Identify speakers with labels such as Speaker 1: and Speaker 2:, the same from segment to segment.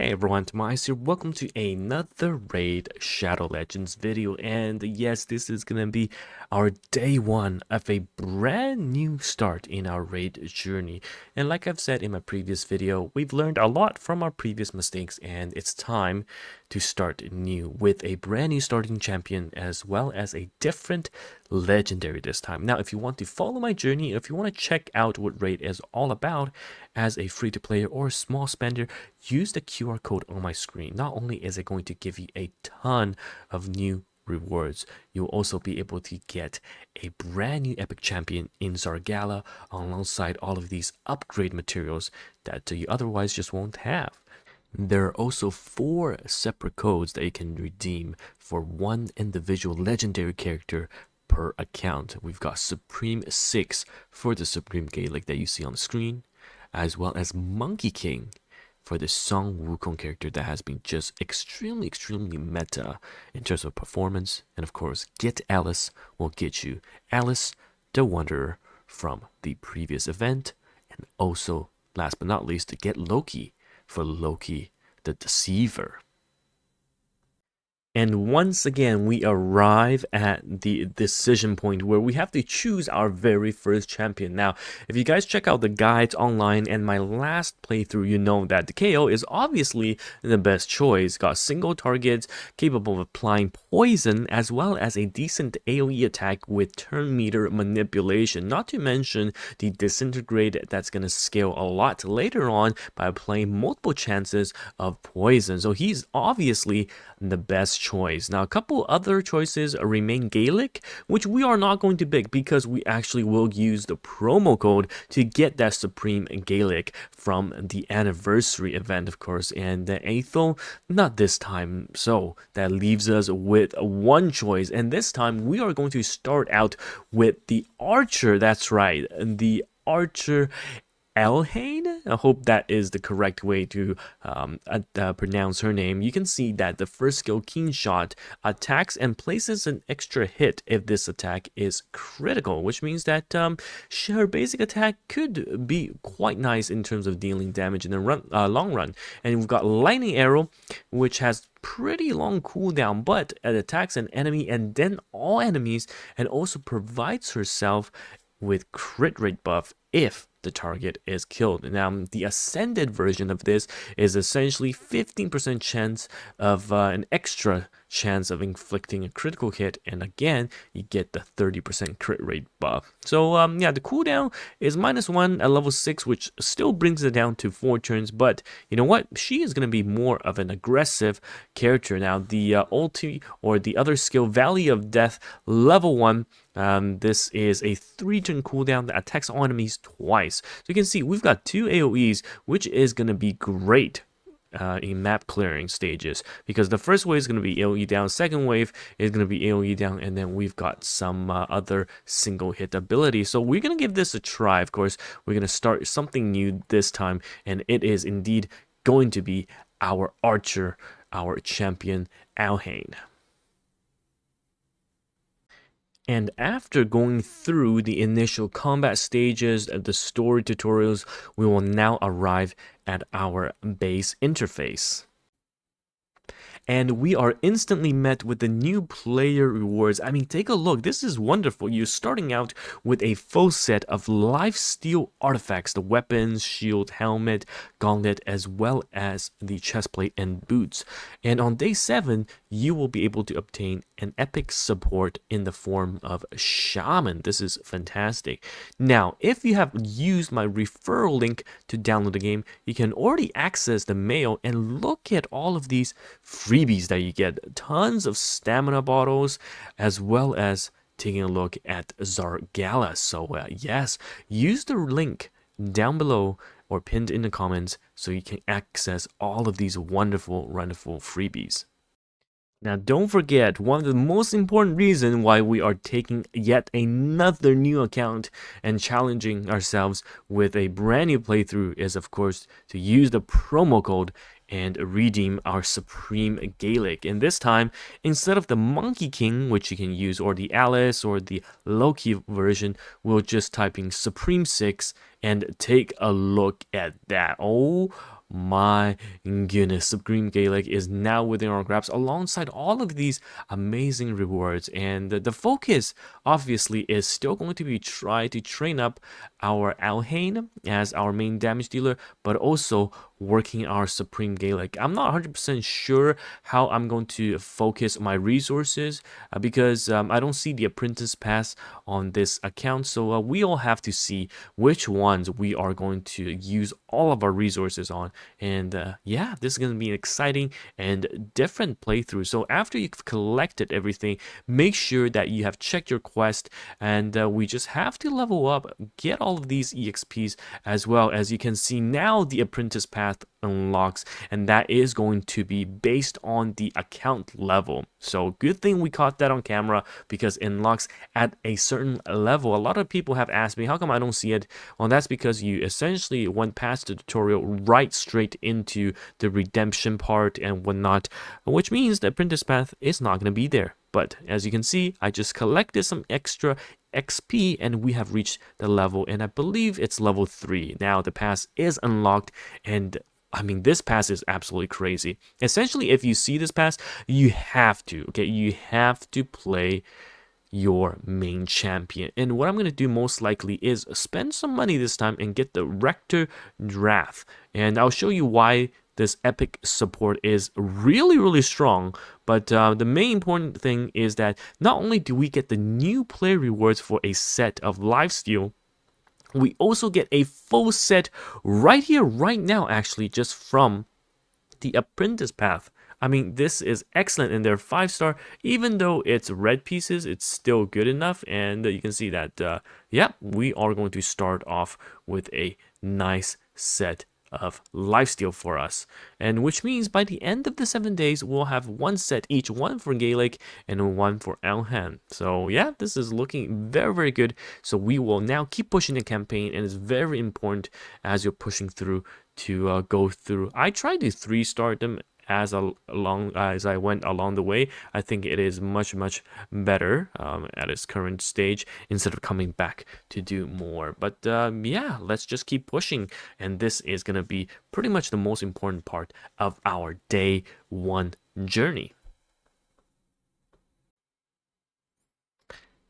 Speaker 1: Hey everyone, Tomas here. Welcome to another Raid Shadow Legends video. And yes, this is gonna be our day one of a brand new start in our raid journey. And like I've said in my previous video, we've learned a lot from our previous mistakes, and it's time to start new with a brand new starting champion as well as a different legendary this time. Now, if you want to follow my journey, if you want to check out what raid is all about as a free-to-play or small spender, use the QR code on my screen. Not only is it going to give you a ton of new rewards, you'll also be able to get a brand new epic champion in Zargala alongside all of these upgrade materials that you otherwise just won't have. There are also 4 separate codes that you can redeem for one individual legendary character per account. We've got Supreme 6 for the Supreme Gaelic that you see on the screen, as well as Monkey King for the Song Wukong character that has been just extremely meta in terms of performance. And of course, GETALICE will get you Alice the Wanderer from the previous event, and also last but not least to get Loki for Loki the Deceiver. And once again, we arrive at the decision point where we have to choose our very first champion. Now, if you guys check out the guides online and my last playthrough, you know that the KAEL is obviously the best choice. Got single targets, capable of applying poison, as well as a decent AoE attack with turn meter manipulation. Not to mention the disintegrate that's going to scale a lot later on by applying multiple chances of poison. So he's obviously the best choice. Now, a couple other choices remain Gaelic, which we are not going to pick because we actually will use the promo code to get that Supreme Gaelic from the anniversary event, of course, and the Aethel, not this time. So that leaves us with one choice, and this time we are going to start out with the Archer. That's right, the Archer Elhain. I hope that is the correct way to pronounce her name. You can see that the first skill, Keen Shot, attacks and places an extra hit if this attack is critical, which means that her basic attack could be quite nice in terms of dealing damage in the long run. And we've got Lightning Arrow, which has pretty long cooldown, but it attacks an enemy and then all enemies, and also provides herself with crit rate buff if the target is killed. Now, the ascended version of this is essentially 15% chance of an extra chance of inflicting a critical hit, and again, you get the 30% crit rate buff. So yeah, the cooldown is -1 at level 6, which still brings it down to 4 turns, but you know what? She is going to be more of an aggressive character. Now, the ulti, or the other skill, Valley of Death, level 1, this is a 3-turn cooldown that attacks all enemies twice. So you can see we've got 2 AoEs, which is going to be great in map clearing stages, because the first wave is going to be AoE down, second wave is going to be AoE down, and then we've got some other single hit ability. So we're going to give this a try. Of course, we're going to start something new this time, and it is indeed going to be our Archer, our champion Elhain. And after going through the initial combat stages of the story tutorials, we will now arrive at our base interface. And we are instantly met with the new player rewards. I mean, take a look. This is wonderful. You're starting out with a full set of lifesteal artifacts, the weapons, shield, helmet, gauntlet, as well as the chestplate and boots. And on day 7, you will be able to obtain an epic support in the form of Shaman. This is fantastic. Now, if you have used my referral link to download the game, you can already access the mail and look at all of these freebies that you get. Tons of stamina bottles, as well as taking a look at Zargala. So yes, use the link down below or pinned in the comments so you can access all of these wonderful freebies. Now, don't forget, one of the most important reasons why we are taking yet another new account and challenging ourselves with a brand new playthrough is, of course, to use the promo code and redeem our Supreme Gaelic. And this time, instead of the Monkey King, which you can use, or the Alice or the Loki version, we'll just type in Supreme 6 and take a look at that. Oh my goodness, Supreme Gaelic is now within our grasp alongside all of these amazing rewards. And the focus obviously is still going to be try to train up our Alhain as our main damage dealer, but also working our Supreme Gaelic. I'm not 100% sure how I'm going to focus my resources because I don't see the apprentice pass on this account. So we all have to see which ones we are going to use all of our resources on. And yeah, this is going to be an exciting and different playthrough. So after you've collected everything, make sure that you have checked your quest, and we just have to level up, get all of these EXPs as well. As you can see now, the apprentice path unlocks, and that is going to be based on the account level. So good thing we caught that on camera, because it unlocks at a certain level. A lot of people have asked me, how come I don't see it? Well, that's because you essentially went past the tutorial right straight into the redemption part and whatnot, which means the apprentice path is not going to be there. But as you can see, I just collected some extra XP and we have reached the level, and I believe it's level 3. Now the pass is unlocked, and I mean, this pass is absolutely crazy. Essentially, if you see this pass, you have to, okay, you have to play your main champion. And what I'm going to do most likely is spend some money this time and get the Rector Wrath. And I'll show you why this epic support is really strong. But the main important thing is that not only do we get the new player rewards for a set of lifesteal, we also get a full set right here, right now, actually, just from the apprentice path. I mean, this is excellent, and they're 5-star. Even though it's red pieces, it's still good enough. And you can see that, yeah, we are going to start off with a nice set of lifesteal for us, and which means by the end of the 7 days we'll have one set each, one for Gaelic and one for Elhan. So yeah, this is looking very good. So we will now keep pushing the campaign, and it's very important as you're pushing through to go through. I tried to 3-star them as I went along the way. I think it is much better at its current stage, instead of coming back to do more. But yeah, let's just keep pushing, and this is gonna be pretty much the most important part of our day 1 journey.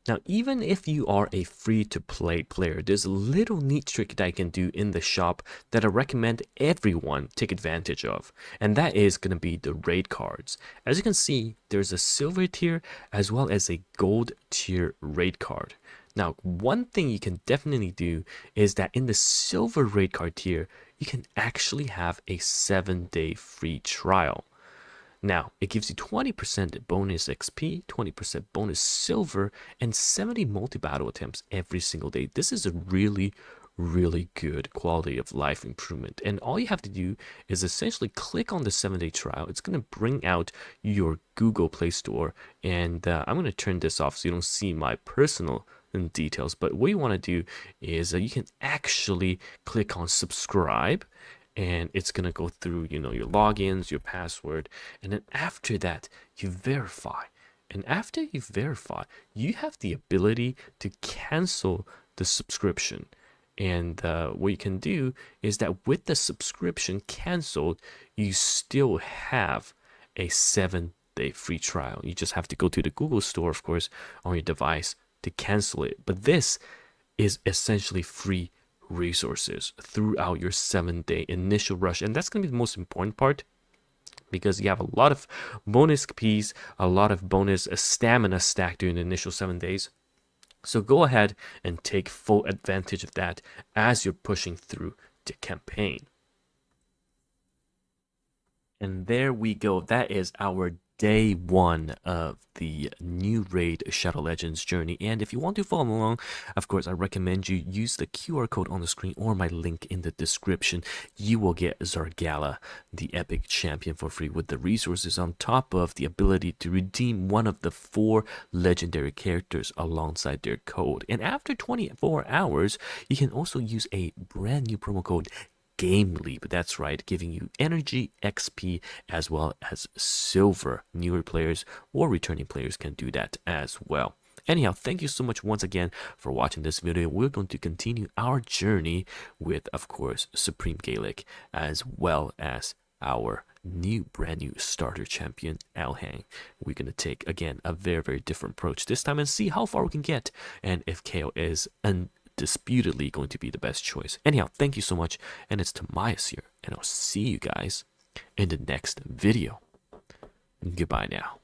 Speaker 1: Now, even if you are a free-to-play player, there's a little neat trick that I can do in the shop that I recommend everyone take advantage of, and that is going to be the raid cards. As you can see, there's a silver tier as well as a gold tier raid card. Now, one thing you can definitely do is that in the silver raid card tier, you can actually have a 7-day free trial. Now, it gives you 20% bonus XP, 20% bonus silver, and 70 multi-battle attempts every single day. This is a really good quality of life improvement. And all you have to do is essentially click on the 7-day trial. It's going to bring out your Google Play Store. And I'm going to turn this off so you don't see my personal details. But what you want to do is you can actually click on subscribe, and it's going to go through, you know, your logins, your password, and then after that you verify. And after you verify, you have the ability to cancel the subscription. And what you can do is that with the subscription canceled, you still have a 7-day free trial. You just have to go to the Google Store, of course, on your device to cancel it. But this is essentially free resources throughout your 7-day initial rush, and that's going to be the most important part, because you have a lot of bonus keys, a lot of bonus stamina stacked during the initial 7 days. So go ahead and take full advantage of that as you're pushing through the campaign. And there we go. That is our day 1 of the new raid Shadow Legends journey. And if you want to follow along, of course, I recommend you use the QR code on the screen or my link in the description. You will get Zargala, the epic champion, for free, with the resources on top of the ability to redeem one of the 4 legendary characters alongside their code. And after 24 hours, you can also use a brand new promo code Gameleap. That's right, giving you energy, XP, as well as silver. Newer players or returning players can do that as well. Anyhow, thank you so much once again for watching this video. We're going to continue our journey with, of course, Supreme Gaelic, as well as our brand new starter champion, Alhang. We're going to take, again, a very different approach this time and see how far we can get, and if KAEL is undisputedly going to be the best choice. Anyhow, thank you so much, and it's Tomias here, and I'll see you guys in the next video. Goodbye now.